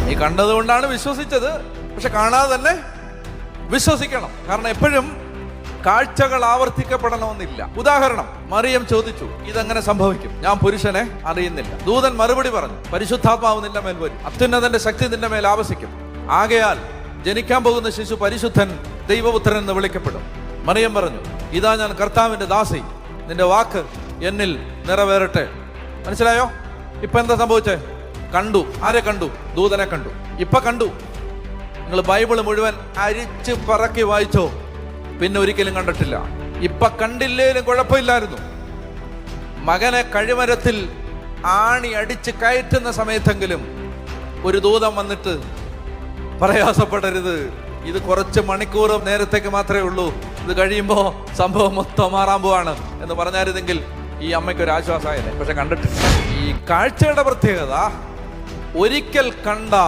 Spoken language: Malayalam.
നീ കണ്ടതുകൊണ്ടാണ് വിശ്വസിച്ചത്, പക്ഷെ കാണാതെ തന്നെ വിശ്വസിക്കണം. കാരണം എപ്പോഴും കാഴ്ചകൾ ആവർത്തിക്കപ്പെടണമെന്നില്ല. ഉദാഹരണം, മറിയം ചോദിച്ചു, ഇതെങ്ങനെ സംഭവിക്കും? ഞാൻ പുരുഷനെ അറിയുന്നില്ല. ദൂതൻ മറുപടി പറഞ്ഞു, പരിശുദ്ധാത്മാവ് നിന്റെ മേൽ വരും, അത്യുന്നതന്റെ ശക്തി നിന്റെ മേൽ ആവസിക്കും, ആകയാൽ ജനിക്കാൻ പോകുന്ന ശിശു പരിശുദ്ധൻ ദൈവപുത്രൻ എന്ന് വിളിക്കപ്പെടും. മറിയം പറഞ്ഞു, ഇതാ ഞാൻ കർത്താവിന്റെ ദാസി, നിന്റെ വാക്ക് എന്നിൽ നിറവേറട്ടെ. മനസ്സിലായോ? ഇപ്പൊ എന്താ സംഭവിച്ചേ? കണ്ടു. ആരെ കണ്ടു? ദൂതനെ കണ്ടു. ഇപ്പൊ കണ്ടു. നിങ്ങൾ ബൈബിള് മുഴുവൻ അരിച്ച് പറക്കി വായിച്ചോ, പിന്നെ ഒരിക്കലും കണ്ടിട്ടില്ല. ഇപ്പൊ കണ്ടില്ലേലും കുഴപ്പമില്ലായിരുന്നു. മകനെ കഴിമരത്തിൽ ആണി അടിച്ച് കയറ്റുന്ന സമയത്തെങ്കിലും ഒരു ദൂതൻ വന്നിട്ട് പ്രയാസപ്പെടരുത്, ഇത് കുറച്ച് മണിക്കൂർ നേരത്തേക്ക് മാത്രമേ ഉള്ളൂ, ഇത് കഴിയുമ്പോൾ സംഭവം മൊത്തം മാറാൻ പോവാണ് എന്ന് പറഞ്ഞായിരുന്നെങ്കിൽ ഈ അമ്മയ്ക്ക് ഒരു ആശ്വാസമായിരുന്നു. പക്ഷെ കണ്ടിട്ടില്ല. ഈ കാഴ്ചയുടെ പ്രത്യേകത, ഒരിക്കൽ കണ്ട